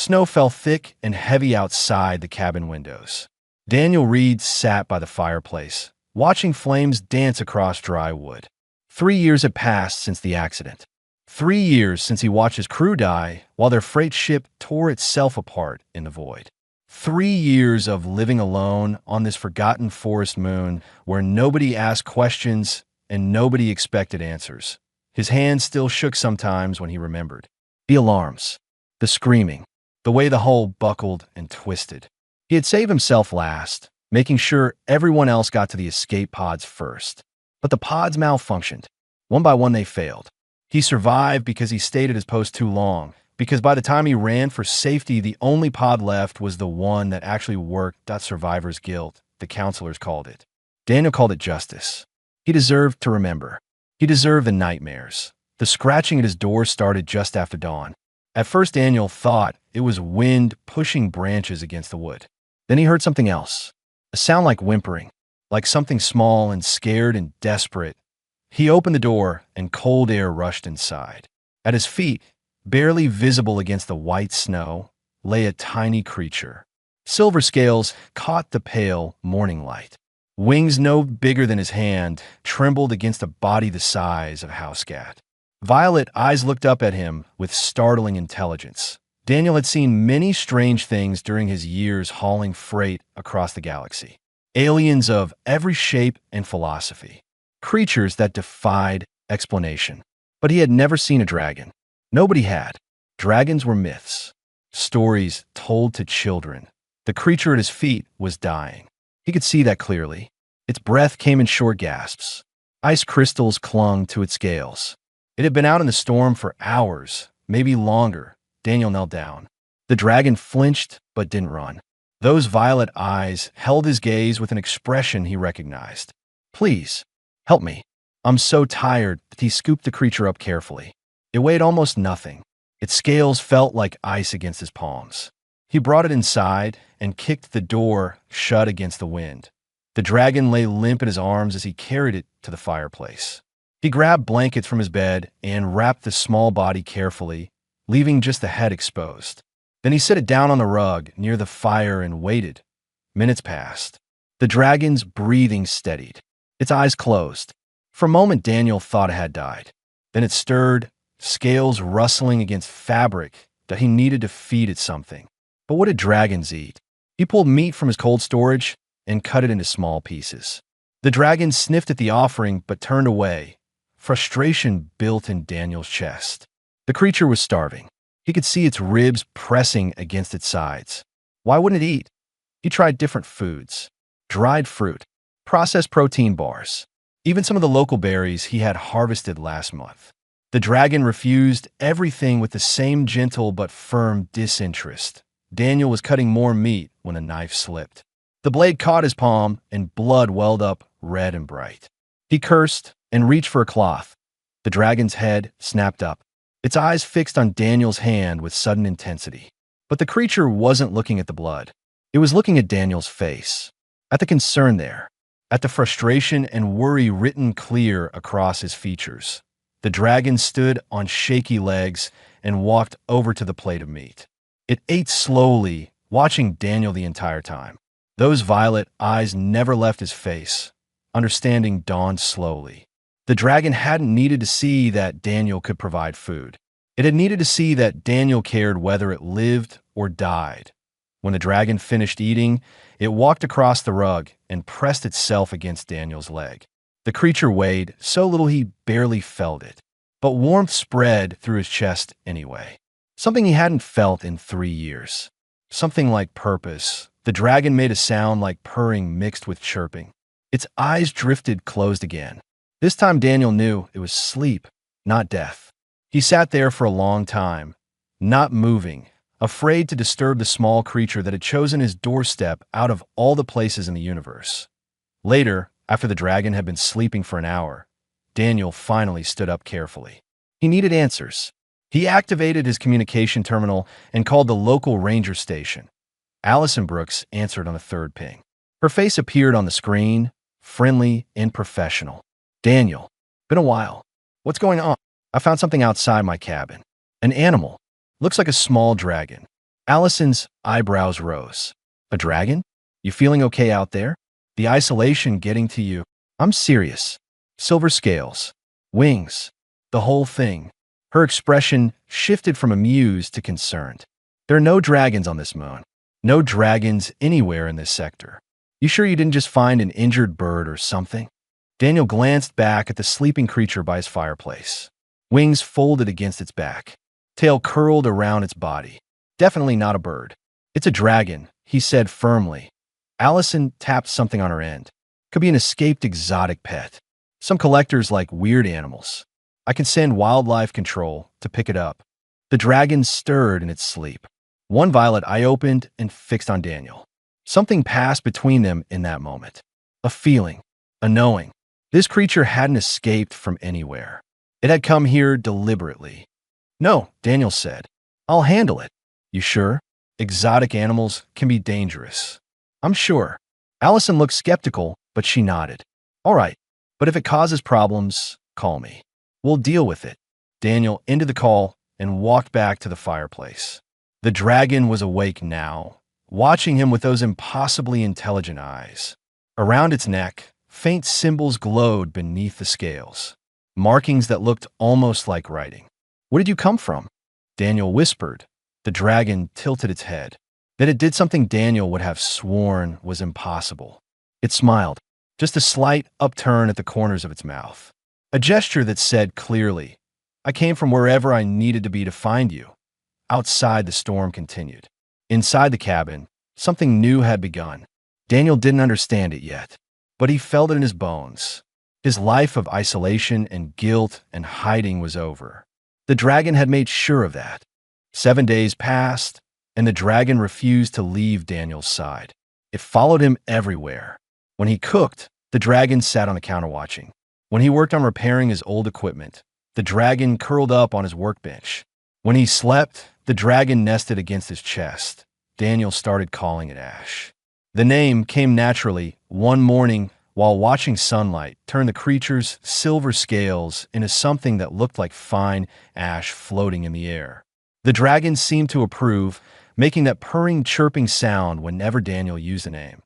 Snow fell thick and heavy outside the cabin windows. Daniel Reed sat by the fireplace, watching flames dance across dry wood. 3 years had passed since the accident. 3 years since he watched his crew die while their freight ship tore itself apart in the void. 3 years of living alone on this forgotten forest moon where nobody asked questions and nobody expected answers. His hands still shook sometimes when he remembered. The alarms, the screaming, the way the hull buckled and twisted. He had saved himself last, making sure everyone else got to the escape pods first. But the pods malfunctioned. One by one they failed. He survived because he stayed at his post too long, because by the time he ran for safety, the only pod left was the one that actually worked. Survivor's guilt, the counselors called it. Daniel called it justice. He deserved to remember. He deserved the nightmares. The scratching at his door started just after dawn. At first, Daniel thought it was wind pushing branches against the wood. Then he heard something else, a sound like whimpering, like something small and scared and desperate. He opened the door, and cold air rushed inside. At his feet, barely visible against the white snow, lay a tiny creature. Silver scales caught the pale morning light. Wings no bigger than his hand trembled against a body the size of a house cat. Violet eyes looked up at him with startling intelligence. Daniel had seen many strange things during his years hauling freight across the galaxy. Aliens of every shape and philosophy. Creatures that defied explanation. But he had never seen a dragon. Nobody had. Dragons were myths. Stories told to children. The creature at his feet was dying. He could see that clearly. Its breath came in short gasps. Ice crystals clung to its scales. It had been out in the storm for hours, maybe longer. Daniel knelt down. The dragon flinched but didn't run. Those violet eyes held his gaze with an expression he recognized. Please, help me. I'm so tired. He scooped the creature up carefully. It weighed almost nothing. Its scales felt like ice against his palms. He brought it inside and kicked the door shut against the wind. The dragon lay limp in his arms as he carried it to the fireplace. He grabbed blankets from his bed and wrapped the small body carefully, leaving just the head exposed. Then he set it down on the rug near the fire and waited. Minutes passed. The dragon's breathing steadied. Its eyes closed. For a moment, Daniel thought it had died. Then it stirred, scales rustling against fabric that he needed to feed it something. But what did dragons eat? He pulled meat from his cold storage and cut it into small pieces. The dragon sniffed at the offering but turned away. Frustration built in Daniel's chest. The creature was starving. He could see its ribs pressing against its sides. Why wouldn't it eat? He tried different foods. Dried fruit, processed protein bars, even some of the local berries he had harvested last month. The dragon refused everything with the same gentle but firm disinterest. Daniel was cutting more meat when a knife slipped. The blade caught his palm and blood welled up red and bright. He cursed and reached for a cloth. The dragon's head snapped up, its eyes fixed on Daniel's hand with sudden intensity. But the creature wasn't looking at the blood. It was looking at Daniel's face, at the concern there, at the frustration and worry written clear across his features. The dragon stood on shaky legs and walked over to the plate of meat. It ate slowly, watching Daniel the entire time. Those violet eyes never left his face. Understanding dawned slowly. The dragon hadn't needed to see that Daniel could provide food. It had needed to see that Daniel cared whether it lived or died. When the dragon finished eating, it walked across the rug and pressed itself against Daniel's leg. The creature weighed so little he barely felt it, but warmth spread through his chest anyway. Something he hadn't felt in 3 years. Something like purpose. The dragon made a sound like purring mixed with chirping. Its eyes drifted closed again. This time Daniel knew it was sleep, not death. He sat there for a long time, not moving, afraid to disturb the small creature that had chosen his doorstep out of all the places in the universe. Later, after the dragon had been sleeping for an hour, Daniel finally stood up carefully. He needed answers. He activated his communication terminal and called the local ranger station. Allison Brooks answered on the third ping. Her face appeared on the screen, friendly and professional. Daniel, been a while. What's going on? I found something outside my cabin. An animal. Looks like a small dragon. Allison's eyebrows rose. A dragon? You feeling okay out there? The isolation getting to you? I'm serious. Silver scales. Wings. The whole thing. Her expression shifted from amused to concerned. There are no dragons on this moon. No dragons anywhere in this sector. You sure you didn't just find an injured bird or something? Daniel glanced back at the sleeping creature by his fireplace. Wings folded against its back. Tail curled around its body. Definitely not a bird. It's a dragon, he said firmly. Allison tapped something on her end. Could be an escaped exotic pet. Some collectors like weird animals. I can send wildlife control to pick it up. The dragon stirred in its sleep. One violet eye opened and fixed on Daniel. Something passed between them in that moment. A feeling. A knowing. This creature hadn't escaped from anywhere. It had come here deliberately. No, Daniel said. I'll handle it. You sure? Exotic animals can be dangerous. I'm sure. Allison looked skeptical, but she nodded. All right, but if it causes problems, call me. We'll deal with it. Daniel ended the call and walked back to the fireplace. The dragon was awake now, watching him with those impossibly intelligent eyes. Around its neck, faint symbols glowed beneath the scales, markings that looked almost like writing. Where did you come from? Daniel whispered. The dragon tilted its head. Then it did something Daniel would have sworn was impossible. It smiled, just a slight upturn at the corners of its mouth. A gesture that said clearly, I came from wherever I needed to be to find you. Outside, the storm continued. Inside the cabin, something new had begun. Daniel didn't understand it yet, but he felt it in his bones. His life of isolation and guilt and hiding was over. The dragon had made sure of that. 7 days passed, and the dragon refused to leave Daniel's side. It followed him everywhere. When he cooked, the dragon sat on the counter watching. When he worked on repairing his old equipment, the dragon curled up on his workbench. When he slept, the dragon nested against his chest. Daniel started calling it Ash. The name came naturally one morning while watching sunlight turn the creature's silver scales into something that looked like fine ash floating in the air. The dragon seemed to approve, making that purring, chirping sound whenever Daniel used the name.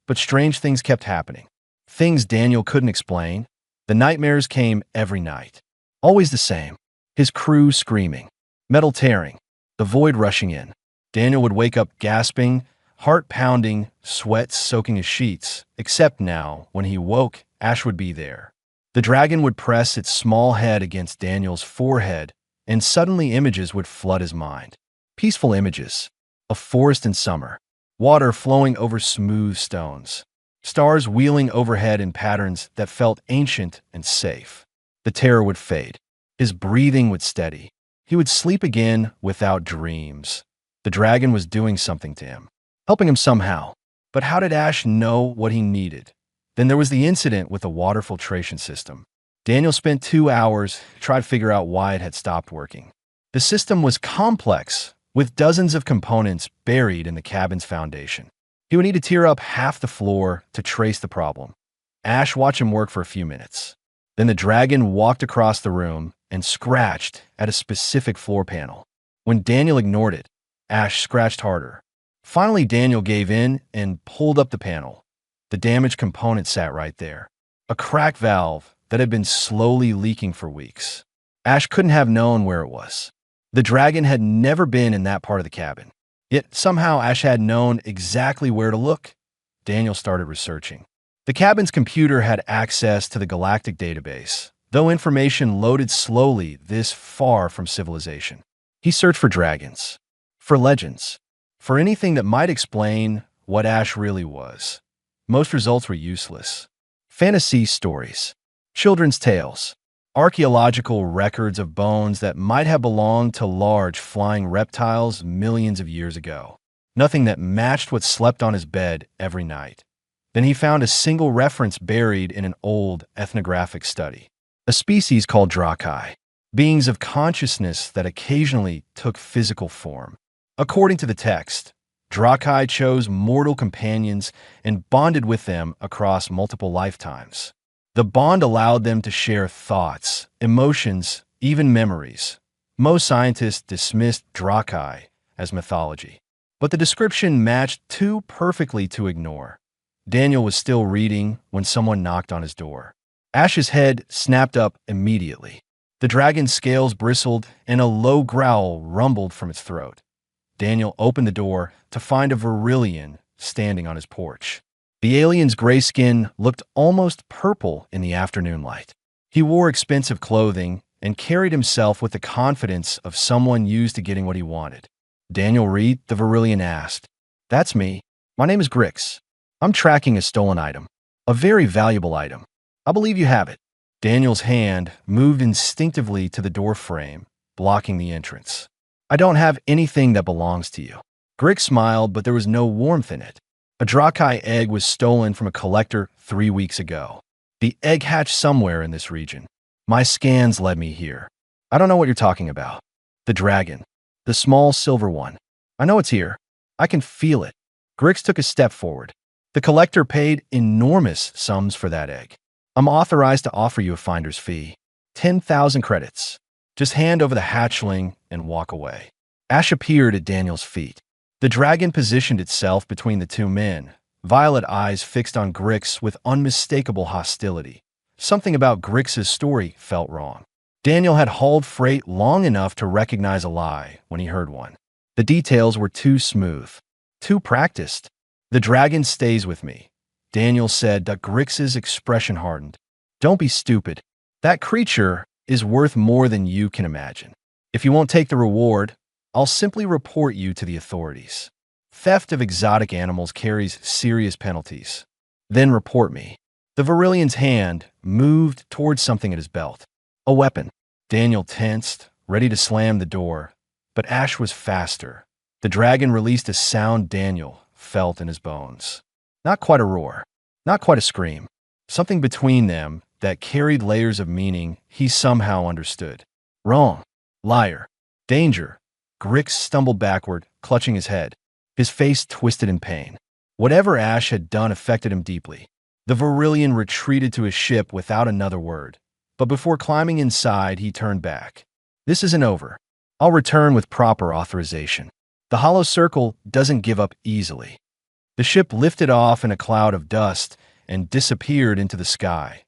But strange things kept happening. Things Daniel couldn't explain. The nightmares came every night. Always the same. His crew screaming, metal tearing, the void rushing in. Daniel would wake up gasping, heart pounding, sweat soaking his sheets, except now, when he woke, Ash would be there. The dragon would press its small head against Daniel's forehead, and suddenly images would flood his mind. Peaceful images. A forest in summer. Water flowing over smooth stones. Stars wheeling overhead in patterns that felt ancient and safe. The terror would fade. His breathing would steady. He would sleep again without dreams. The dragon was doing something to him, helping him somehow. But how did Ash know what he needed? Then there was the incident with the water filtration system. Daniel spent 2 hours trying to figure out why it had stopped working. The system was complex, with dozens of components buried in the cabin's foundation. He would need to tear up half the floor to trace the problem. Ash watched him work for a few minutes. Then the dragon walked across the room and scratched at a specific floor panel. When Daniel ignored it, Ash scratched harder. Finally, Daniel gave in and pulled up the panel. The damaged component sat right there. A cracked valve that had been slowly leaking for weeks. Ash couldn't have known where it was. The dragon had never been in that part of the cabin. Yet somehow Ash had known exactly where to look. Daniel started researching. The cabin's computer had access to the galactic database, though information loaded slowly this far from civilization. He searched for dragons, for legends, for anything that might explain what Ash really was. Most results were useless. Fantasy stories, children's tales, archaeological records of bones that might have belonged to large flying reptiles millions of years ago. Nothing that matched what slept on his bed every night. Then he found a single reference buried in an old ethnographic study. A species called Drakai, beings of consciousness that occasionally took physical form. According to the text, Drakai chose mortal companions and bonded with them across multiple lifetimes. The bond allowed them to share thoughts, emotions, even memories. Most scientists dismissed Drakai as mythology. but the description matched too perfectly to ignore. Daniel was still reading when someone knocked on his door. Ash's head snapped up immediately. The dragon's scales bristled and a low growl rumbled from its throat. Daniel opened the door to find a Varillian standing on his porch. The alien's gray skin looked almost purple in the afternoon light. He wore expensive clothing and carried himself with the confidence of someone used to getting what he wanted. Daniel Reed, the Varillian asked. That's me. My name is Grix. I'm tracking a stolen item. A very valuable item. I believe you have it. Daniel's hand moved instinctively to the door frame, blocking the entrance. I don't have anything that belongs to you. Grix smiled, but there was no warmth in it. A Drakai egg was stolen from a collector 3 weeks ago. The egg hatched somewhere in this region. My scans led me here. I don't know what you're talking about. The dragon. The small silver one. I know it's here. I can feel it. Grix took a step forward. The collector paid enormous sums for that egg. I'm authorized to offer you a finder's fee. 10,000 credits. Just hand over the hatchling and walk away. Ash appeared at Daniel's feet. The dragon positioned itself between the two men, violet eyes fixed on Grix with unmistakable hostility. Something about Grix's story felt wrong. Daniel had hauled freight long enough to recognize a lie when he heard one. The details were too smooth, too practiced. The dragon stays with me, Daniel said. Grix's expression hardened. Don't be stupid. That creature is worth more than you can imagine. If you won't take the reward, I'll simply report you to the authorities. Theft of exotic animals carries serious penalties. Then report me. The Varillian's hand moved towards something at his belt. A weapon. Daniel tensed, ready to slam the door, but Ash was faster. The dragon released a sound Daniel felt in his bones. Not quite a roar, not quite a scream. Something between them that carried layers of meaning he somehow understood. Wrong. Liar. Danger. Grix stumbled backward, clutching his head. His face twisted in pain. Whatever Ash had done affected him deeply. The Varillian retreated to his ship without another word. But before climbing inside, he turned back. This isn't over. I'll return with proper authorization. The hollow circle doesn't give up easily. The ship lifted off in a cloud of dust and disappeared into the sky.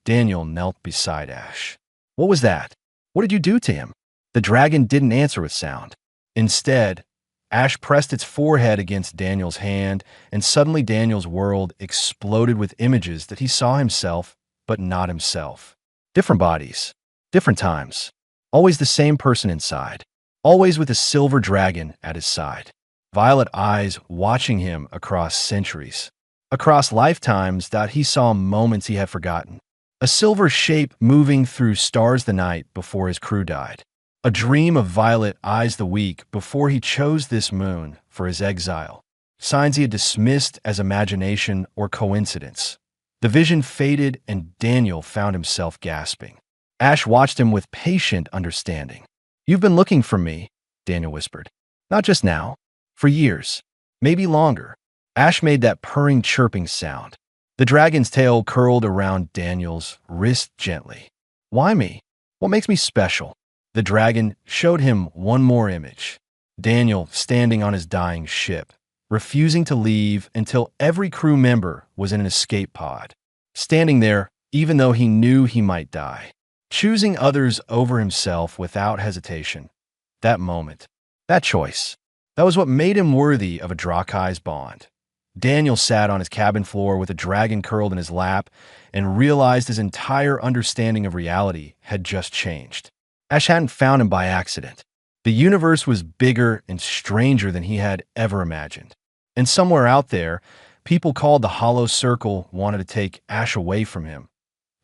Daniel knelt beside Ash. What was that? What did you do to him? The dragon didn't answer with sound. Instead, Ash pressed its forehead against Daniel's hand, and suddenly Daniel's world exploded with images that he saw himself, but not himself. Different bodies, different times, always the same person inside, always with a silver dragon at his side. Violet eyes watching him across centuries, across lifetimes that he saw moments he had forgotten. A silver shape moving through stars the night before his crew died. A dream of Violet eyes the week before he chose this moon for his exile. Signs he had dismissed as imagination or coincidence. The vision faded and Daniel found himself gasping. Ash watched him with patient understanding. You've been looking for me, Daniel whispered. Not just now. For years. Maybe longer. Ash made that purring chirping sound. The dragon's tail curled around Daniel's wrist gently. Why me? What makes me special? The dragon showed him one more image. Daniel standing on his dying ship, refusing to leave until every crew member was in an escape pod. Standing there, even though he knew he might die. Choosing others over himself without hesitation. That moment, that choice, that was what made him worthy of a Drakai's bond. Daniel sat on his cabin floor with a dragon curled in his lap and realized his entire understanding of reality had just changed. Ash hadn't found him by accident. The universe was bigger and stranger than he had ever imagined. And somewhere out there, people called the Hollow Circle wanted to take Ash away from him.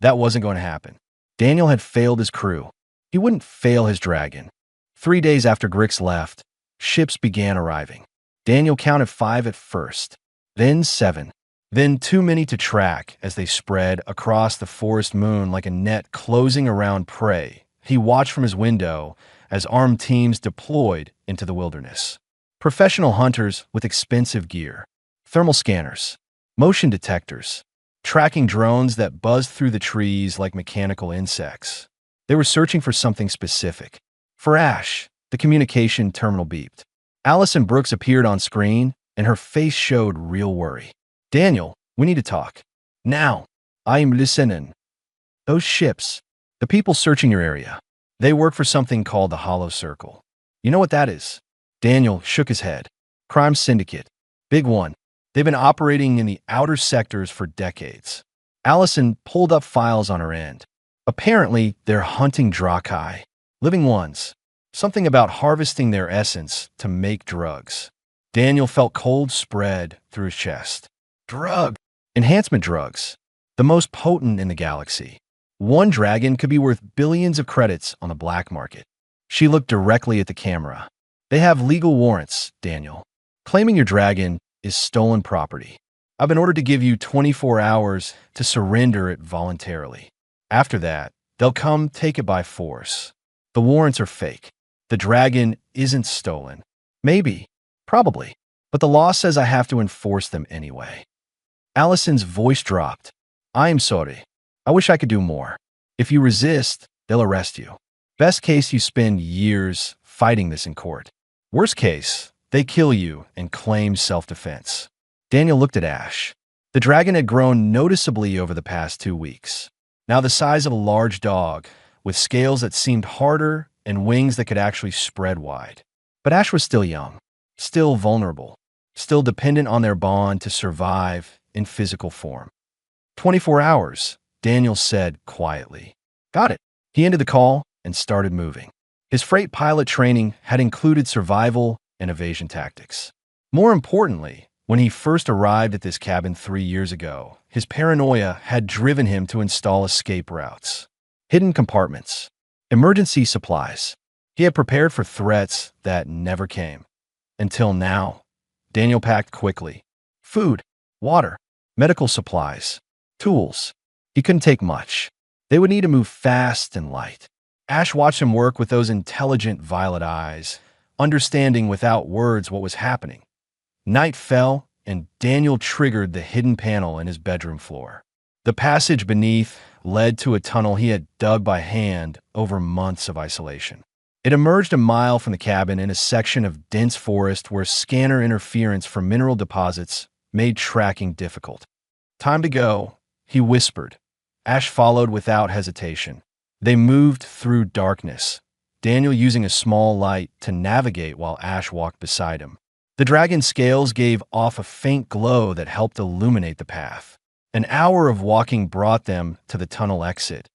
That wasn't going to happen. Daniel had failed his crew. He wouldn't fail his dragon. 3 days after Grix left, ships began arriving. Daniel counted 5 at first, then 7, then too many to track as they spread across the forest moon like a net closing around prey. He watched from his window as armed teams deployed into the wilderness. Professional hunters with expensive gear, thermal scanners, motion detectors, tracking drones that buzzed through the trees like mechanical insects. They were searching for something specific. For Ash, the communication terminal beeped. Allison Brooks appeared on screen, and her face showed real worry. Daniel, we need to talk. Now. I'm listening. Those ships, the people searching your area, they work for something called the Hollow Circle. You know what that is? Daniel shook his head. Crime syndicate. Big one. They've been operating in the outer sectors for decades. Allison pulled up files on her end. Apparently, they're hunting Drakai, living ones. Something about harvesting their essence to make drugs. Daniel felt cold spread through his chest. Drug. Enhancement drugs. The most potent in the galaxy. One dragon could be worth billions of credits on the black market. She looked directly at the camera. They have legal warrants, Daniel. Claiming your dragon is stolen property. I've been ordered to give you 24 hours to surrender it voluntarily. After that, they'll come take it by force. The warrants are fake. The dragon isn't stolen. Maybe. Probably. But the law says I have to enforce them anyway. Allison's voice dropped. I'm sorry. I wish I could do more. If you resist, they'll arrest you. Best case, you spend years fighting this in court. Worst case, they kill you and claim self-defense. Daniel looked at Ash. The dragon had grown noticeably over the past 2 weeks. Now the size of a large dog, with scales that seemed harder and wings that could actually spread wide. But Ash was still young, still vulnerable, still dependent on their bond to survive in physical form. 24 hours, Daniel said quietly. Got it. He ended the call and started moving. His freight pilot training had included survival and evasion tactics. More importantly, when he first arrived at this cabin 3 years ago, his paranoia had driven him to install escape routes, hidden compartments, emergency supplies. He had prepared for threats that never came. Until now, Daniel packed quickly. Food, water, medical supplies, tools. He couldn't take much. They would need to move fast and light. Ash watched him work with those intelligent violet eyes, understanding without words what was happening. Night fell, and Daniel triggered the hidden panel in his bedroom floor. The passage beneath led to a tunnel he had dug by hand over months of isolation. It emerged a mile from the cabin in a section of dense forest where scanner interference from mineral deposits made tracking difficult. Time to go, he whispered. Ash followed without hesitation. They moved through darkness, Daniel using a small light to navigate while Ash walked beside him. The dragon's scales gave off a faint glow that helped illuminate the path. An hour of walking brought them to the tunnel exit.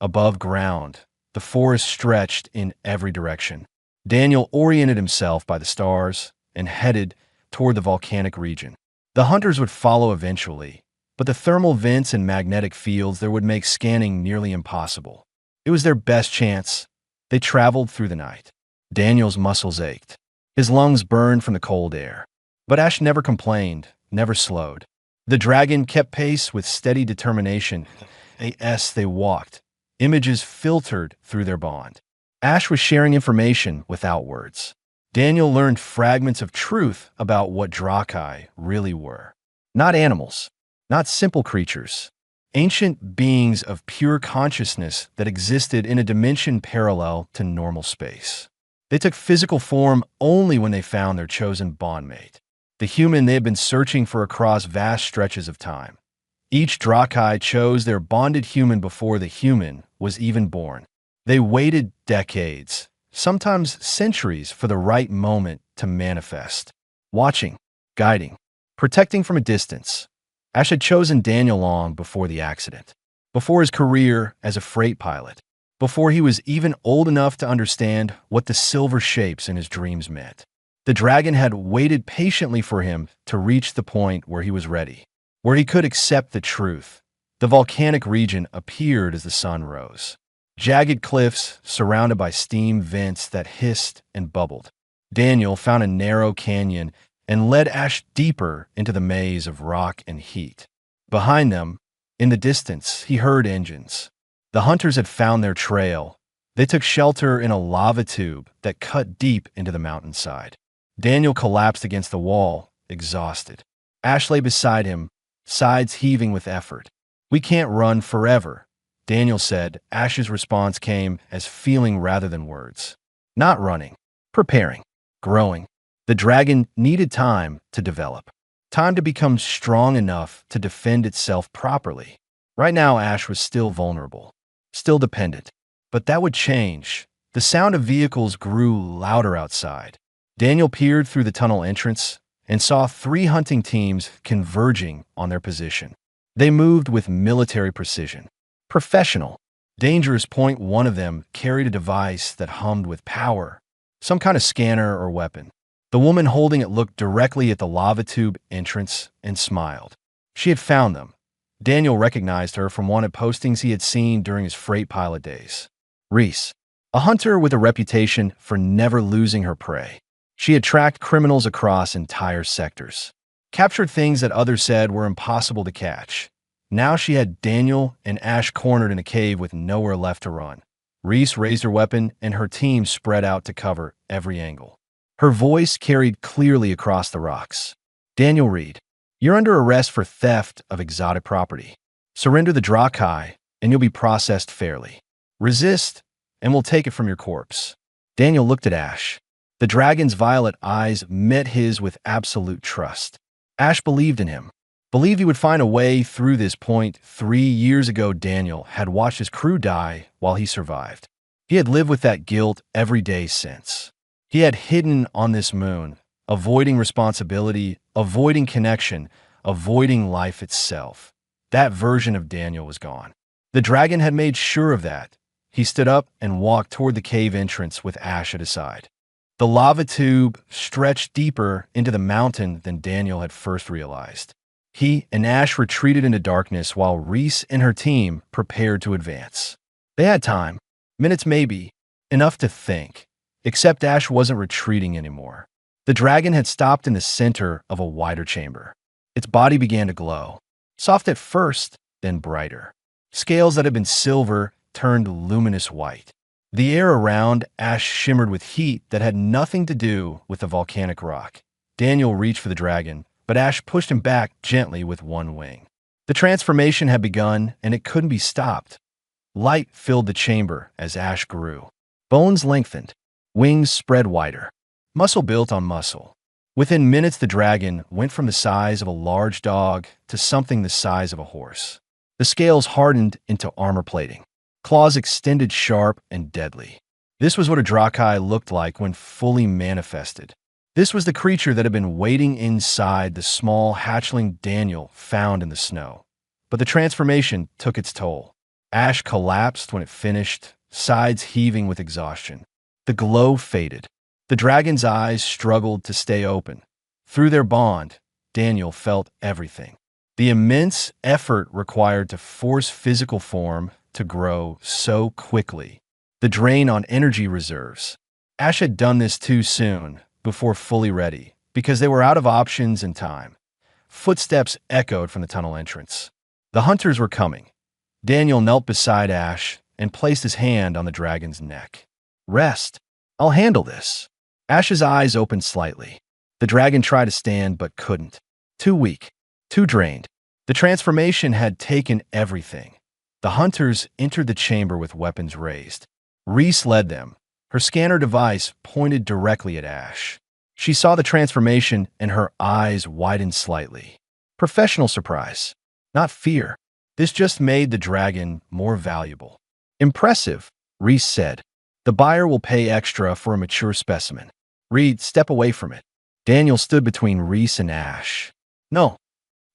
Above ground, the forest stretched in every direction. Daniel oriented himself by the stars and headed toward the volcanic region. The hunters would follow eventually, but the thermal vents and magnetic fields there would make scanning nearly impossible. It was their best chance. They traveled through the night. Daniel's muscles ached. His lungs burned from the cold air. But Ash never complained, never slowed. The dragon kept pace with steady determination. As they walked, images filtered through their bond. Ash was sharing information without words. Daniel learned fragments of truth about what Drakai really were. Not animals, not simple creatures. Ancient beings of pure consciousness that existed in a dimension parallel to normal space. They took physical form only when they found their chosen bondmate, the human they had been searching for across vast stretches of time. Each Drakai chose their bonded human before the human was even born. They waited decades, sometimes centuries, for the right moment to manifest. Watching, guiding, protecting from a distance. Ash had chosen Daniel long before the accident, before his career as a freight pilot, before he was even old enough to understand what the silver shapes in his dreams meant. The dragon had waited patiently for him to reach the point where he was ready, where he could accept the truth. The volcanic region appeared as the sun rose. Jagged cliffs surrounded by steam vents that hissed and bubbled. Daniel found a narrow canyon and led Ash deeper into the maze of rock and heat. Behind them, in the distance, he heard engines. The hunters had found their trail. They took shelter in a lava tube that cut deep into the mountainside. Daniel collapsed against the wall, exhausted. Ash lay beside him, sides heaving with effort. "We can't run forever," Daniel said. Ash's response came as feeling rather than words. Not running, preparing, growing. The dragon needed time to develop, time to become strong enough to defend itself properly. Right now, Ash was still vulnerable, still dependent. But that would change. The sound of vehicles grew louder outside. Daniel peered through the tunnel entrance and saw 3 hunting teams converging on their position. They moved with military precision. Professional. Dangerous point. One of them carried a device that hummed with power, some kind of scanner or weapon. The woman holding it looked directly at the lava tube entrance and smiled. She had found them. Daniel recognized her from one of postings he had seen during his freight pilot days. Reese, a hunter with a reputation for never losing her prey. She had tracked criminals across entire sectors, captured things that others said were impossible to catch. Now she had Daniel and Ash cornered in a cave with nowhere left to run. Reese raised her weapon and her team spread out to cover every angle. Her voice carried clearly across the rocks. Daniel Reed, you're under arrest for theft of exotic property. Surrender the Drakai and you'll be processed fairly. Resist and we'll take it from your corpse. Daniel looked at Ash. The dragon's violet eyes met his with absolute trust. Ash believed in him, believed he would find a way through this point. 3 years ago, Daniel had watched his crew die while he survived. He had lived with that guilt every day since. He had hidden on this moon, avoiding responsibility, avoiding connection, avoiding life itself. That version of Daniel was gone. The dragon had made sure of that. He stood up and walked toward the cave entrance with Ash at his side. The lava tube stretched deeper into the mountain than Daniel had first realized. He and Ash retreated into darkness while Reese and her team prepared to advance. They had time, minutes maybe, enough to think. Except Ash wasn't retreating anymore. The dragon had stopped in the center of a wider chamber. Its body began to glow, soft at first, then brighter. Scales that had been silver turned luminous white. The air around Ash shimmered with heat that had nothing to do with the volcanic rock. Daniel reached for the dragon, but Ash pushed him back gently with one wing. The transformation had begun, and it couldn't be stopped. Light filled the chamber as Ash grew. Bones lengthened. Wings spread wider. Muscle built on muscle. Within minutes, the dragon went from the size of a large dog to something the size of a horse. The scales hardened into armor plating. Claws extended sharp and deadly. This was what a Drakai looked like when fully manifested. This was the creature that had been waiting inside the small hatchling Daniel found in the snow. But the transformation took its toll. Ash collapsed when it finished, sides heaving with exhaustion. The glow faded. The dragon's eyes struggled to stay open. Through their bond, Daniel felt everything. The immense effort required to force physical form to grow so quickly. The drain on energy reserves. Ash had done this too soon, before fully ready, because they were out of options and time. Footsteps echoed from the tunnel entrance. The hunters were coming. Daniel knelt beside Ash and placed his hand on the dragon's neck. Rest. I'll handle this. Ash's eyes opened slightly. The dragon tried to stand but couldn't. Too weak. Too drained. The transformation had taken everything. The hunters entered the chamber with weapons raised. Reese led them. Her scanner device pointed directly at Ash. She saw the transformation and her eyes widened slightly. Professional surprise, not fear. This just made the dragon more valuable. Impressive, Reese said. The buyer will pay extra for a mature specimen. Reed, step away from it. Daniel stood between Reese and Ash. No,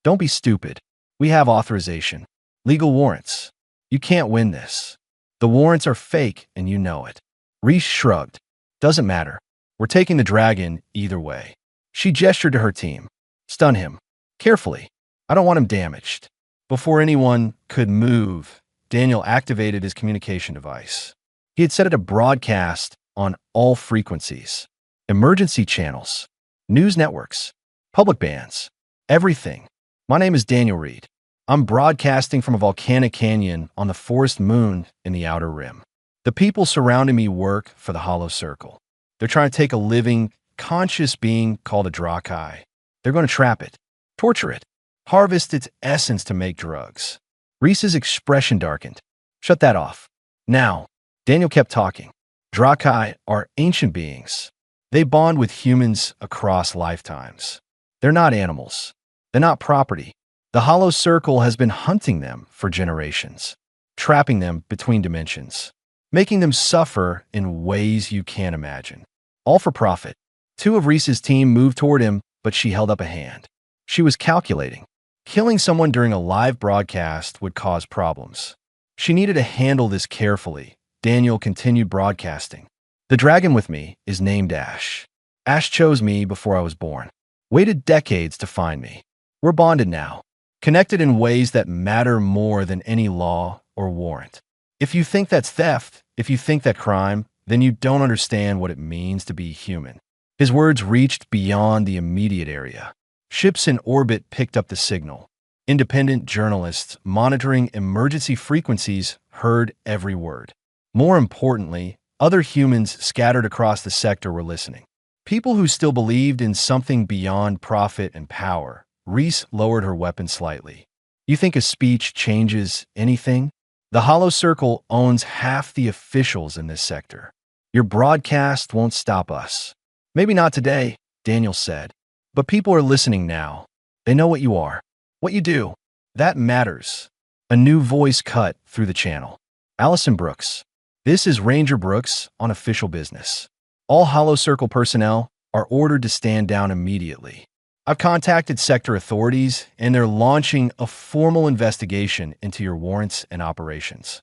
don't be stupid. We have authorization. Legal warrants. You can't win this. The warrants are fake and you know it. Reese shrugged. Doesn't matter. We're taking the dragon either way. She gestured to her team. Stun him. Carefully. I don't want him damaged. Before anyone could move, Daniel activated his communication device. He had set it to broadcast on all frequencies. Emergency channels. News networks. Public bands. Everything. My name is Daniel Reed. I'm broadcasting from a volcanic canyon on the forest moon in the outer rim. The people surrounding me work for the Hollow Circle. They're trying to take a living, conscious being called a Drakai. They're going to trap it, torture it, harvest its essence to make drugs. Reese's expression darkened. Shut that off. Now, Daniel kept talking. Drakai are ancient beings. They bond with humans across lifetimes. They're not animals. They're not property. The Hollow Circle has been hunting them for generations, trapping them between dimensions, making them suffer in ways you can't imagine. All for profit. Two of Reese's team moved toward him, but she held up a hand. She was calculating. Killing someone during a live broadcast would cause problems. She needed to handle this carefully. Daniel continued broadcasting. The dragon with me is named Ash. Ash chose me before I was born. Waited decades to find me. We're bonded now, connected in ways that matter more than any law or warrant. If you think that's theft, if you think that crime, then you don't understand what it means to be human. His words reached beyond the immediate area. Ships in orbit picked up the signal. Independent journalists monitoring emergency frequencies heard every word. More importantly, other humans scattered across the sector were listening. People who still believed in something beyond profit and power. Reese lowered her weapon slightly. You think a speech changes anything? The Hollow Circle owns half the officials in this sector. Your broadcast won't stop us. Maybe not today, Daniel said. But people are listening now. They know what you are, what you do. That matters. A new voice cut through the channel. Allison Brooks. This is Ranger Brooks on official business. All Hollow Circle personnel are ordered to stand down immediately. I've contacted sector authorities, and they're launching a formal investigation into your warrants and operations.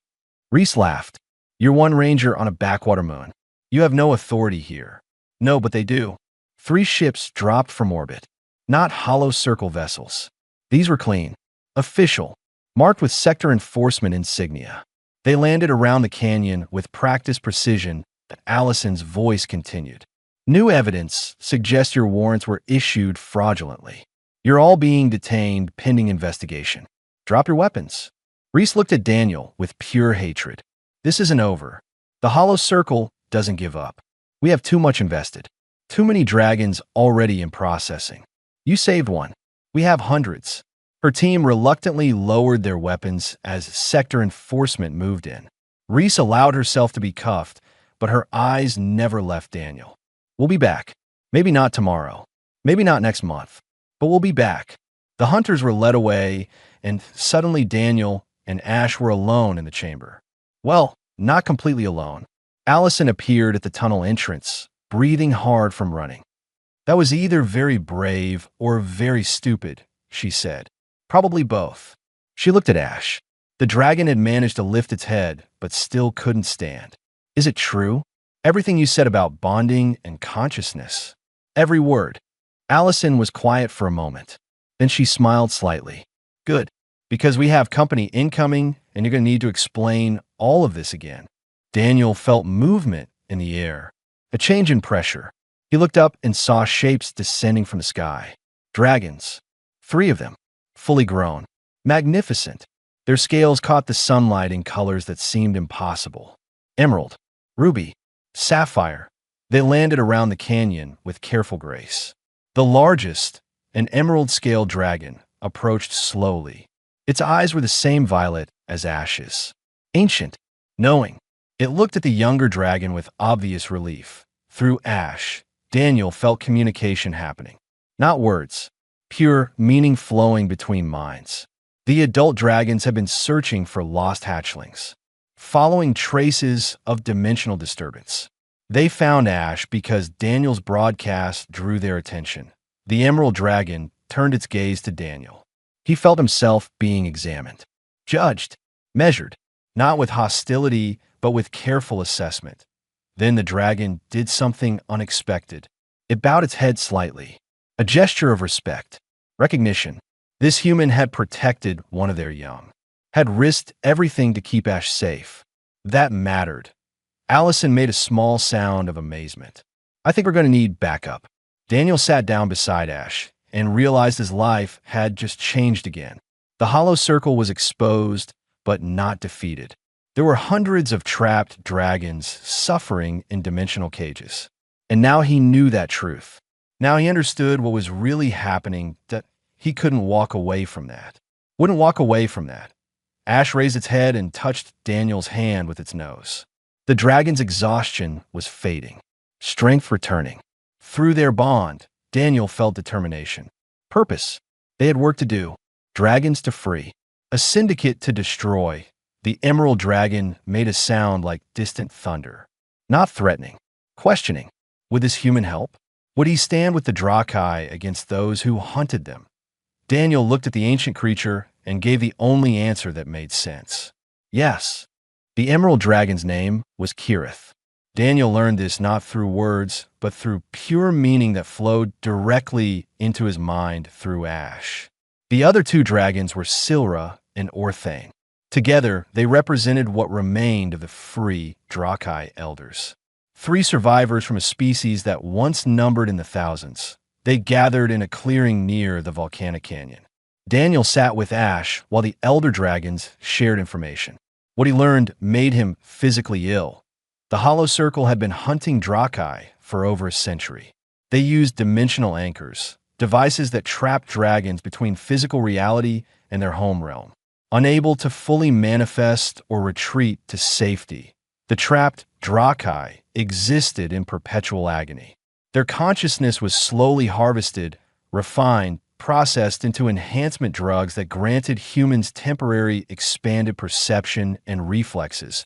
Reese laughed. You're one ranger on a backwater moon. You have no authority here. No, but they do. 3 ships dropped from orbit. Not Hollow Circle vessels. These were clean, official, marked with sector enforcement insignia. They landed around the canyon with practiced precision. Allison's voice continued. New evidence suggests your warrants were issued fraudulently. You're all being detained pending investigation. Drop your weapons. Reese looked at Daniel with pure hatred. This isn't over. The Hollow Circle doesn't give up. We have too much invested. Too many dragons already in processing. You saved one. We have hundreds. Her team reluctantly lowered their weapons as sector enforcement moved in. Reese allowed herself to be cuffed, but her eyes never left Daniel. We'll be back. Maybe not tomorrow. Maybe not next month. But we'll be back. The hunters were led away, and suddenly Daniel and Ash were alone in the chamber. Well, not completely alone. Allison appeared at the tunnel entrance, breathing hard from running. That was either very brave or very stupid, she said. Probably both. She looked at Ash. The dragon had managed to lift its head, but still couldn't stand. Is it true? Everything you said about bonding and consciousness. Every word. Allison was quiet for a moment. Then she smiled slightly. Good, because we have company incoming, and you're going to need to explain all of this again. Daniel felt movement in the air, a change in pressure. He looked up and saw shapes descending from the sky. Dragons. 3 of them, fully grown, magnificent. Their scales caught the sunlight in colors that seemed impossible. Emerald, ruby, sapphire. They landed around the canyon with careful grace. The largest, an emerald-scaled dragon, approached slowly. Its eyes were the same violet as Ash's. Ancient, knowing. It looked at the younger dragon with obvious relief. Through Ash, Daniel felt communication happening. Not words. Pure meaning flowing between minds. The adult dragons had been searching for lost hatchlings, following traces of dimensional disturbance. They found Ash because Daniel's broadcast drew their attention. The emerald dragon turned its gaze to Daniel. He felt himself being examined, judged, measured, not with hostility, but with careful assessment. Then the dragon did something unexpected. It bowed its head slightly, a gesture of respect, recognition. This human had protected one of their young, had risked everything to keep Ash safe. That mattered. Allison made a small sound of amazement. I think we're going to need backup. Daniel sat down beside Ash and realized his life had just changed again. The Hollow Circle was exposed, but not defeated. There were hundreds of trapped dragons suffering in dimensional cages. And now he knew that truth. Now he understood what was really happening, that he couldn't walk away from that. Wouldn't walk away from that. Ash raised its head and touched Daniel's hand with its nose. The dragon's exhaustion was fading, strength returning. Through their bond, Daniel felt determination. Purpose. They had work to do. Dragons to free. A syndicate to destroy. The Emerald Dragon made a sound like distant thunder. Not threatening. Questioning. With his human help? Would he stand with the Drakai against those who hunted them? Daniel looked at the ancient creature and gave the only answer that made sense. Yes. The Emerald Dragon's name was Kirith. Daniel learned this not through words, but through pure meaning that flowed directly into his mind through ash. The other two dragons were Silra and Orthane. Together, they represented what remained of the free Drakai elders. 3 survivors from a species that once numbered in the thousands. They gathered in a clearing near the volcanic canyon. Daniel sat with Ash while the elder dragons shared information. What he learned made him physically ill. The Hollow Circle had been hunting Drakai for over a century. They used dimensional anchors, devices that trapped dragons between physical reality and their home realm. Unable to fully manifest or retreat to safety, the trapped Drakai existed in perpetual agony. Their consciousness was slowly harvested, refined, processed into enhancement drugs that granted humans temporary expanded perception and reflexes.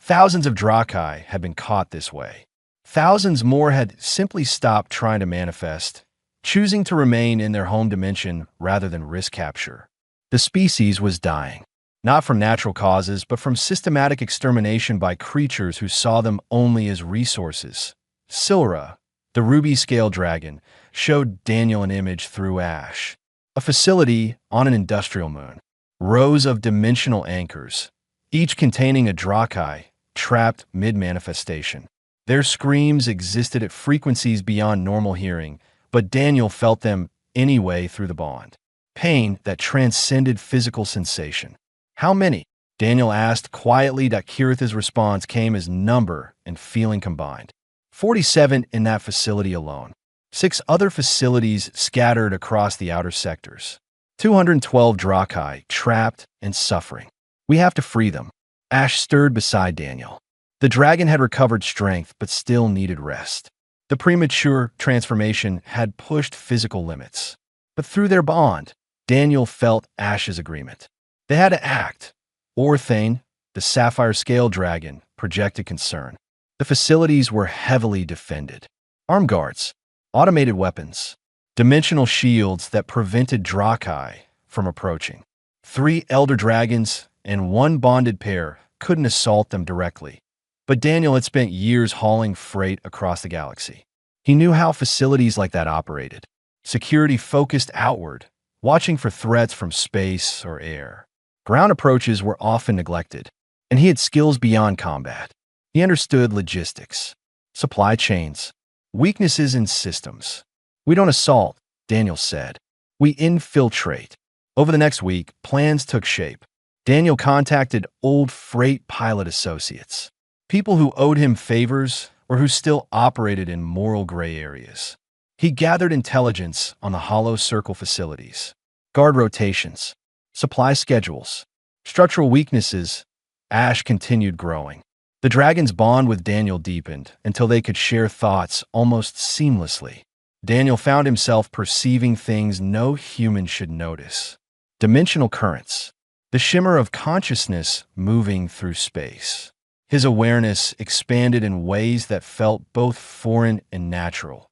Thousands of Drakai had been caught this way. Thousands more had simply stopped trying to manifest, choosing to remain in their home dimension rather than risk capture. The species was dying, not from natural causes, but from systematic extermination by creatures who saw them only as resources. Silra, the ruby-scale dragon, showed Daniel an image through ash. A facility on an industrial moon. Rows of dimensional anchors, each containing a Drakai, trapped mid-manifestation. Their screams existed at frequencies beyond normal hearing, but Daniel felt them anyway through the bond. Pain that transcended physical sensation. How many? Daniel asked quietly. Kirith's response came as number and feeling combined. 47 in that facility alone. 6 other facilities scattered across the outer sectors. 212 Drakai trapped and suffering. We have to free them. Ash stirred beside Daniel. The dragon had recovered strength but still needed rest. The premature transformation had pushed physical limits. But through their bond, Daniel felt Ash's agreement. They had to act. Orthane, the sapphire scale dragon, projected concern. The facilities were heavily defended. Armed guards, automated weapons, dimensional shields that prevented Drakai from approaching. 3 elder dragons and 1 bonded pair couldn't assault them directly. But Daniel had spent years hauling freight across the galaxy. He knew how facilities like that operated. Security focused outward, watching for threats from space or air. Ground approaches were often neglected, and he had skills beyond combat. He understood logistics, supply chains, weaknesses in systems. We don't assault, Daniel said. We infiltrate. Over the next week, plans took shape. Daniel contacted old freight pilot associates, people who owed him favors or who still operated in moral gray areas. He gathered intelligence on the Hollow Circle facilities, guard rotations, supply schedules, structural weaknesses. Ash continued growing. The dragon's bond with Daniel deepened until they could share thoughts almost seamlessly. Daniel found himself perceiving things no human should notice. Dimensional currents, the shimmer of consciousness moving through space. His awareness expanded in ways that felt both foreign and natural.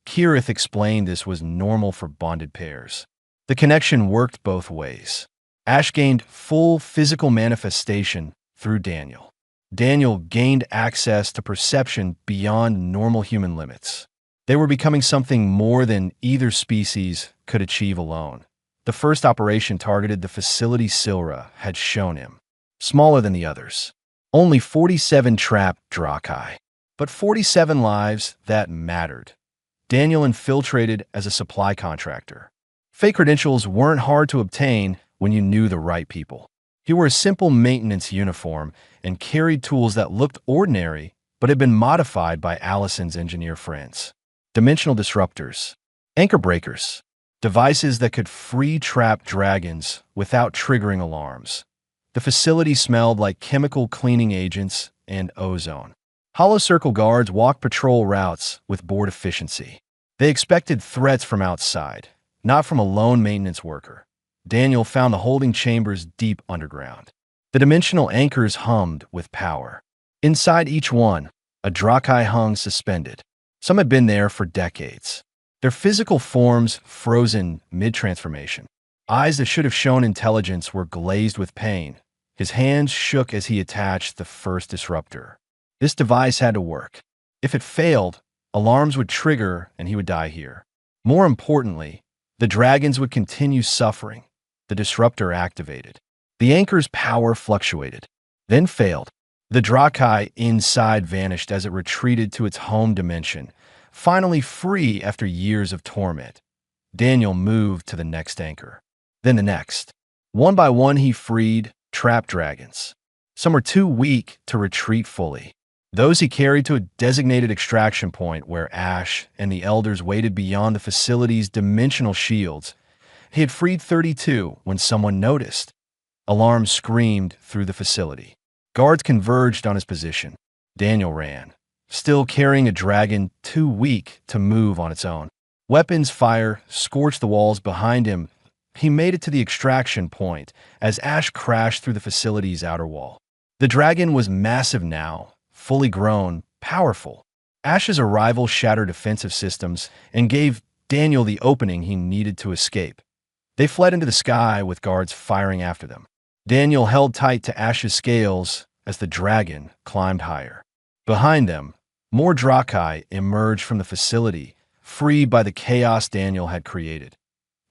Kirith explained this was normal for bonded pairs. The connection worked both ways. Ash gained full physical manifestation through Daniel. Daniel gained access to perception beyond normal human limits. They were becoming something more than either species could achieve alone. The first operation targeted the facility Silra had shown him. Smaller than the others. Only 47 trapped Drakai. But 47 lives that mattered. Daniel infiltrated as a supply contractor. Fake credentials weren't hard to obtain when you knew the right people. He wore a simple maintenance uniform and carried tools that looked ordinary but had been modified by Allison's engineer friends. Dimensional disruptors, anchor breakers, devices that could free trapped dragons without triggering alarms. The facility smelled like chemical cleaning agents and ozone. Hollow Circle guards walked patrol routes with board efficiency. They expected threats from outside, not from a lone maintenance worker. Daniel found the holding chambers deep underground. The dimensional anchors hummed with power. Inside each one, a Drakai hung suspended. Some had been there for decades. Their physical forms frozen mid-transformation. Eyes that should have shown intelligence were glazed with pain. His hands shook as he attached the first disruptor. This device had to work. If it failed, alarms would trigger and he would die here. More importantly, the dragons would continue suffering. The disruptor activated. The anchor's power fluctuated, then failed. The Drakai inside vanished as it retreated to its home dimension, finally free after years of torment. Daniel moved to the next anchor, then the next. One by one he freed trapped dragons. Some were too weak to retreat fully. Those he carried to a designated extraction point where Ash and the elders waited beyond the facility's dimensional shields. He had freed 32 when someone noticed. Alarms screamed through the facility. Guards converged on his position. Daniel ran, still carrying a dragon too weak to move on its own. Weapons fire scorched the walls behind him. He made it to the extraction point as Ash crashed through the facility's outer wall. The dragon was massive now, fully grown, powerful. Ash's arrival shattered defensive systems and gave Daniel the opening he needed to escape. They fled into the sky with guards firing after them. Daniel held tight to Ash's scales as the dragon climbed higher. Behind them, more Drakai emerged from the facility, freed by the chaos Daniel had created.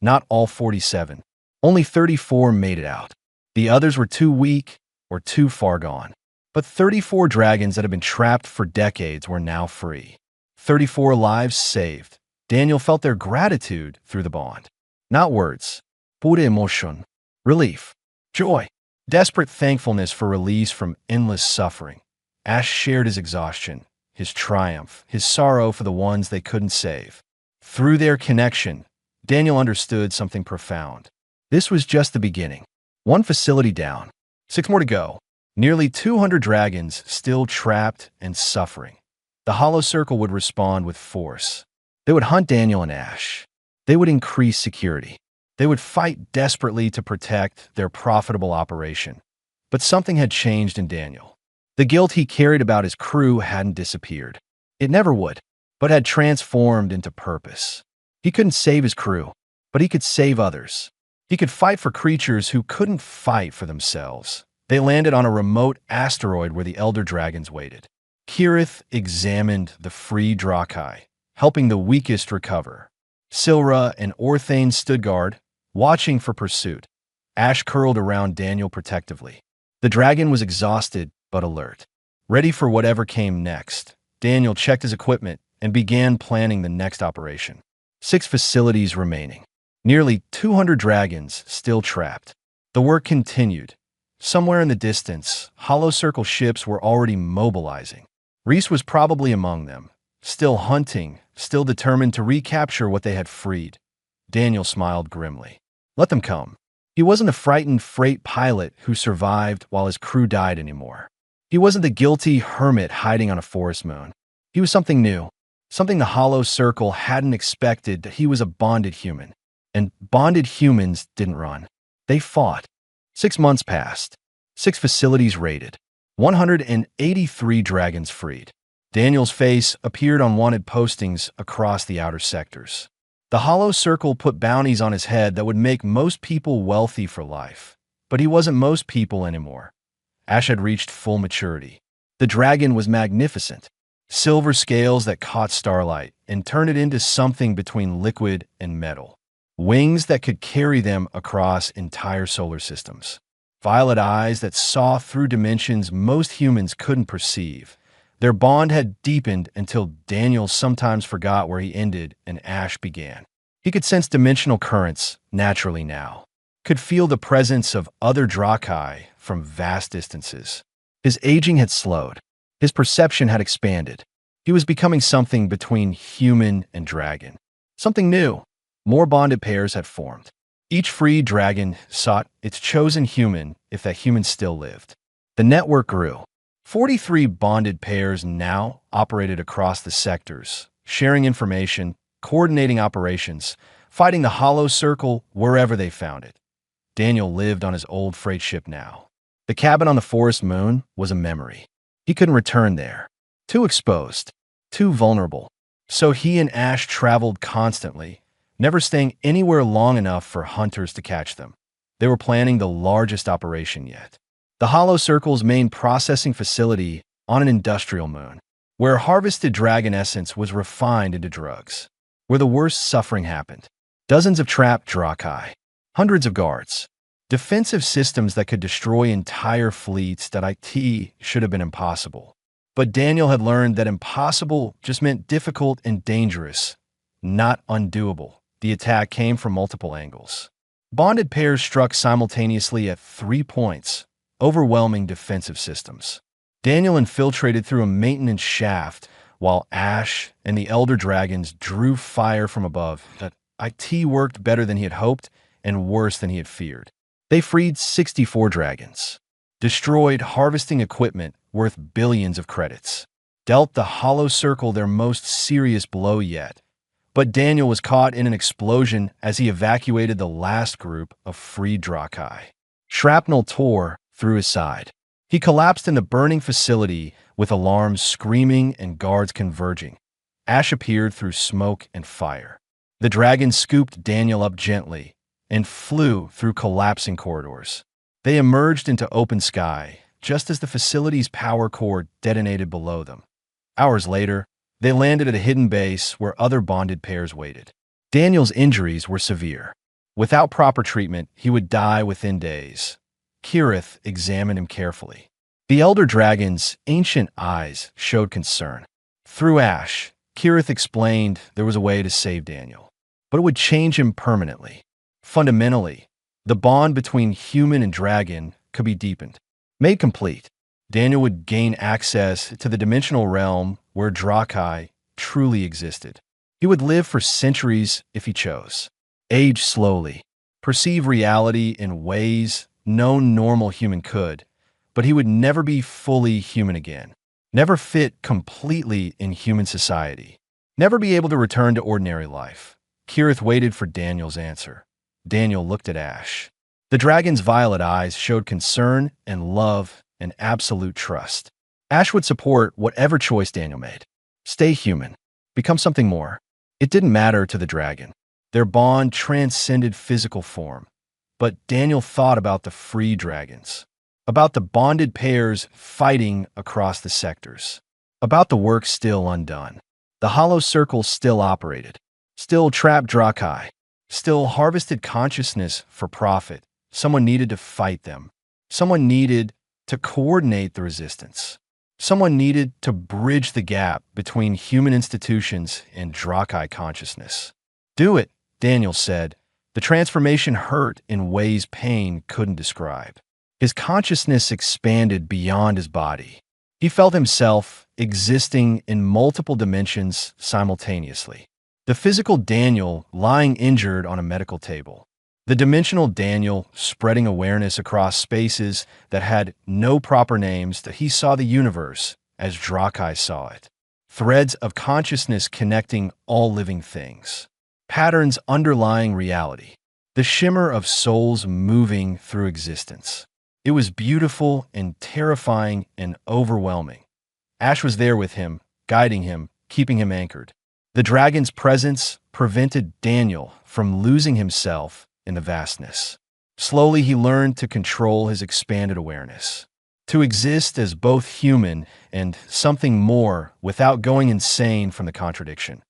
Not all 47. Only 34 made it out. The others were too weak or too far gone. But 34 dragons that had been trapped for decades were now free. 34 lives saved. Daniel felt their gratitude through the bond. Not words. Pure emotion. Relief. Joy. Desperate thankfulness for release from endless suffering. Ash shared his exhaustion, his triumph, his sorrow for the ones they couldn't save. Through their connection, Daniel understood something profound. This was just the beginning. One facility down. 6 more to go. Nearly 200 dragons still trapped and suffering. The Hollow Circle would respond with force. They would hunt Daniel and Ash. They would increase security. They would fight desperately to protect their profitable operation. But something had changed in Daniel. The guilt he carried about his crew hadn't disappeared. It never would, but had transformed into purpose. He couldn't save his crew, but he could save others. He could fight for creatures who couldn't fight for themselves. They landed on a remote asteroid where the Elder Dragons waited. Kirith examined the free Drakai, helping the weakest recover. Silra and Orthane stood guard, watching for pursuit. Ash curled around Daniel protectively. The dragon was exhausted but alert, ready for whatever came next. Daniel checked his equipment and began planning the next operation. 6 facilities remaining. Nearly 200 dragons still trapped. The work continued. Somewhere in the distance, Hollow Circle ships were already mobilizing. Reese was probably among them, still hunting, still determined to recapture what they had freed. Daniel smiled grimly. Let them come. He wasn't a frightened freight pilot who survived while his crew died anymore. He wasn't the guilty hermit hiding on a forest moon. He was something new, something the Hollow Circle hadn't expected. That he was a bonded human. And bonded humans didn't run. They fought. 6 months passed. 6 facilities raided. 183 dragons freed. Daniel's face appeared on wanted postings across the outer sectors. The Hollow Circle put bounties on his head that would make most people wealthy for life. But he wasn't most people anymore. Ash had reached full maturity. The dragon was magnificent. Silver scales that caught starlight and turned it into something between liquid and metal. Wings that could carry them across entire solar systems. Violet eyes that saw through dimensions most humans couldn't perceive. Their bond had deepened until Daniel sometimes forgot where he ended and Ash began. He could sense dimensional currents naturally now. Could feel the presence of other Drakai from vast distances. His aging had slowed. His perception had expanded. He was becoming something between human and dragon. Something new. More bonded pairs had formed. Each free dragon sought its chosen human if that human still lived. The network grew. 43 bonded pairs now operated across the sectors, sharing information, coordinating operations, fighting the Hollow Circle wherever they found it. Daniel lived on his old freight ship now. The cabin on the forest moon was a memory. He couldn't return there. Too exposed, too vulnerable. So he and Ash traveled constantly, never staying anywhere long enough for hunters to catch them. They were planning the largest operation yet. The Hollow Circle's main processing facility on an industrial moon, where harvested dragon essence was refined into drugs, where the worst suffering happened. Dozens of trapped Drakai, hundreds of guards, defensive systems that could destroy entire fleets that IT should have been impossible. But Daniel had learned that impossible just meant difficult and dangerous, not undoable. The attack came from multiple angles. Bonded pairs struck simultaneously at 3 points, overwhelming defensive systems. Daniel infiltrated through a maintenance shaft, while Ash and the Elder Dragons drew fire from above. That IT worked better than he had hoped and worse than he had feared. They freed 64 dragons, destroyed harvesting equipment worth billions of credits, dealt the Hollow Circle their most serious blow yet. But Daniel was caught in an explosion as he evacuated the last group of freed Drakai. Shrapnel tore through his side. He collapsed in the burning facility with alarms screaming and guards converging. Ash appeared through smoke and fire. The dragon scooped Daniel up gently and flew through collapsing corridors. They emerged into open sky just as the facility's power core detonated below them. Hours later, they landed at a hidden base where other bonded pairs waited. Daniel's injuries were severe. Without proper treatment, he would die within days. Kirith examined him carefully. The Elder Dragon's ancient eyes showed concern. Through Ash, Kirith explained there was a way to save Daniel, but it would change him permanently. Fundamentally, the bond between human and dragon could be deepened. Made complete, Daniel would gain access to the dimensional realm where Drakai truly existed. He would live for centuries if he chose. Age slowly, perceive reality in ways no normal human could, but he would never be fully human again. Never fit completely in human society. Never be able to return to ordinary life. Kirith waited for Daniel's answer. Daniel looked at Ash. The dragon's violet eyes showed concern and love and absolute trust. Ash would support whatever choice Daniel made. Stay human. Become something more. It didn't matter to the dragon. Their bond transcended physical form. But Daniel thought about the free dragons, about the bonded pairs fighting across the sectors, about the work still undone. The Hollow Circle still operated, still trapped Drakai, still harvested consciousness for profit. Someone needed to fight them. Someone needed to coordinate the resistance. Someone needed to bridge the gap between human institutions and Drakai consciousness. Do it, Daniel said. The transformation hurt in ways pain couldn't describe. His consciousness expanded beyond his body. He felt himself existing in multiple dimensions simultaneously. The physical Daniel lying injured on a medical table. The dimensional Daniel spreading awareness across spaces that had no proper names, that he saw the universe as Drakai saw it. Threads of consciousness connecting all living things. Patterns underlying reality. The shimmer of souls moving through existence. It was beautiful and terrifying and overwhelming. Ash was there with him, guiding him, keeping him anchored. The dragon's presence prevented Daniel from losing himself in the vastness. Slowly, he learned to control his expanded awareness, to exist as both human and something more without going insane from the contradiction.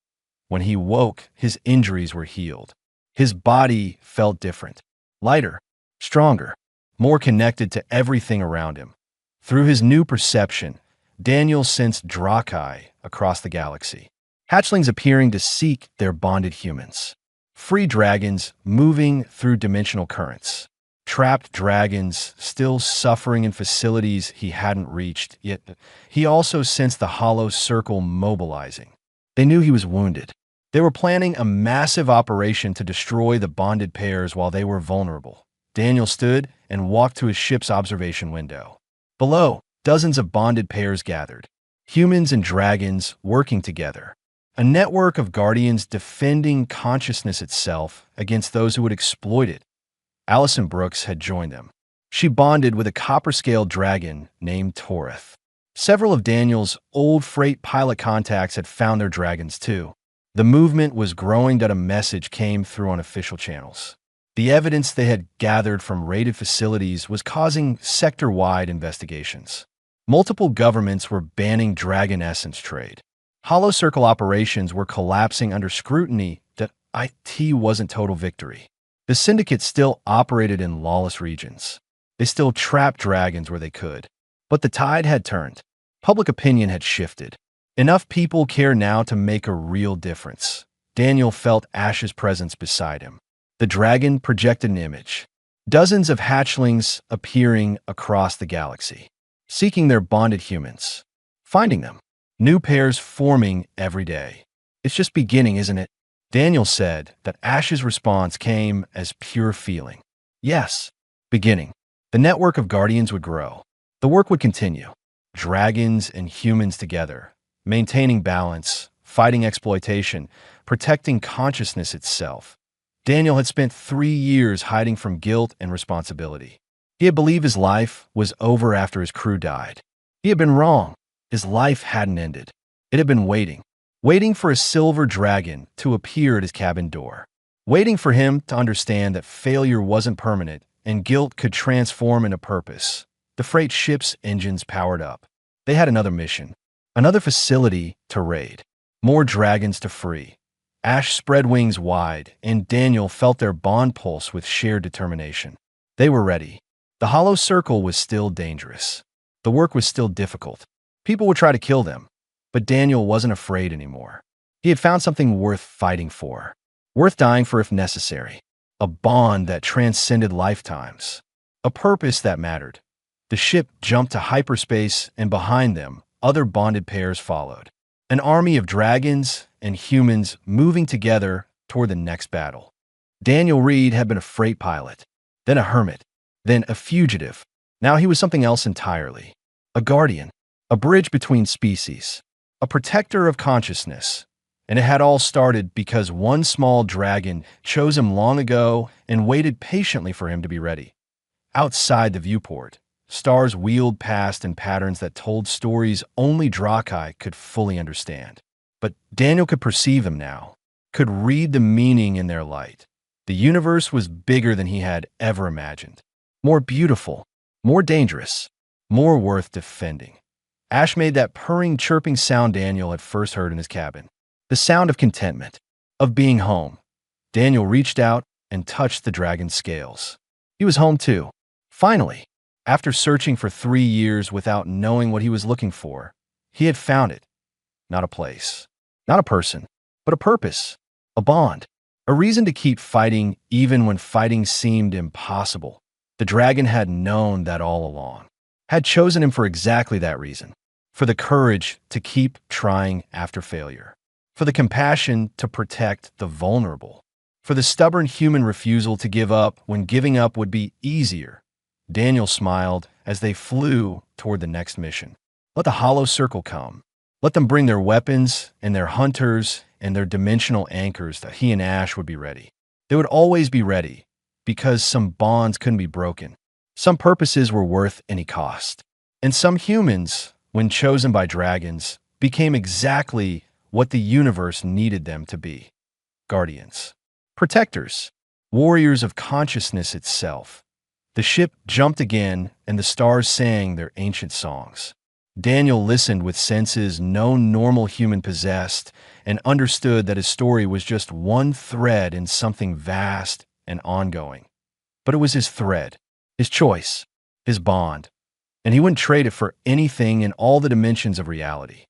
When he woke, his injuries were healed. His body felt different, lighter, stronger, more connected to everything around him. Through his new perception, Daniel sensed Drakai across the galaxy. Hatchlings appearing to seek their bonded humans. Free dragons moving through dimensional currents. Trapped dragons still suffering in facilities he hadn't reached, yet he also sensed the Hollow Circle mobilizing. They knew he was wounded. They were planning a massive operation to destroy the bonded pairs while they were vulnerable. Daniel stood and walked to his ship's observation window. Below, dozens of bonded pairs gathered, humans and dragons working together. A network of guardians defending consciousness itself against those who would exploit it. Allison Brooks had joined them. She bonded with a copper-scaled dragon named Torith. Several of Daniel's old freight pilot contacts had found their dragons too. The movement was growing that a message came through on official channels. The evidence they had gathered from raided facilities was causing sector-wide investigations. Multiple governments were banning dragon essence trade. Hollow Circle operations were collapsing under scrutiny that IT wasn't total victory. The syndicate still operated in lawless regions. They still trapped dragons where they could. But the tide had turned. Public opinion had shifted. Enough people care now to make a real difference. Daniel felt Ash's presence beside him. The dragon projected an image. Dozens of hatchlings appearing across the galaxy, seeking their bonded humans, finding them. New pairs forming every day. It's just beginning, isn't it? Daniel said that Ash's response came as pure feeling. Yes, beginning. The network of guardians would grow. The work would continue. Dragons and humans together, maintaining balance, fighting exploitation, protecting consciousness itself. Daniel had spent 3 years hiding from guilt and responsibility. He had believed his life was over after his crew died. He had been wrong. His life hadn't ended. It had been waiting for a silver dragon to appear at his cabin door, waiting for him to understand that failure wasn't permanent and guilt could transform into purpose. The freight ship's engines powered up. They had another mission, another facility to raid, more dragons to free. Ash spread wings wide, and Daniel felt their bond pulse with shared determination. They were ready. The Hollow Circle was still dangerous. The work was still difficult. People would try to kill them, but Daniel wasn't afraid anymore. He had found something worth fighting for, worth dying for if necessary, a bond that transcended lifetimes, a purpose that mattered. The ship jumped to hyperspace, and behind them, other bonded pairs followed. An army of dragons and humans moving together toward the next battle. Daniel Reed had been a freight pilot, then a hermit, then a fugitive. Now he was something else entirely, a guardian. A bridge between species, a protector of consciousness. And it had all started because one small dragon chose him long ago and waited patiently for him to be ready. Outside the viewport, stars wheeled past in patterns that told stories only Drakai could fully understand. But Daniel could perceive them now, could read the meaning in their light. The universe was bigger than he had ever imagined, more beautiful, more dangerous, more worth defending. Ash made that purring, chirping sound Daniel had first heard in his cabin. The sound of contentment, of being home. Daniel reached out and touched the dragon's scales. He was home too. Finally, after searching for 3 years without knowing what he was looking for, he had found it. Not a place, not a person, but a purpose, a bond, a reason to keep fighting even when fighting seemed impossible. The dragon had known that all along. Had chosen him for exactly that reason, for the courage to keep trying after failure, for the compassion to protect the vulnerable, for the stubborn human refusal to give up when giving up would be easier. Daniel smiled as they flew toward the next mission. Let the Hollow Circle come. Let them bring their weapons and their hunters and their dimensional anchors that he and Ash would be ready. They would always be ready because some bonds couldn't be broken. Some purposes were worth any cost. And some humans, when chosen by dragons, became exactly what the universe needed them to be. Guardians. Protectors. Warriors of consciousness itself. The ship jumped again, and the stars sang their ancient songs. Daniel listened with senses no normal human possessed and understood that his story was just one thread in something vast and ongoing. But it was his thread. His choice, his bond, and he wouldn't trade it for anything in all the dimensions of reality.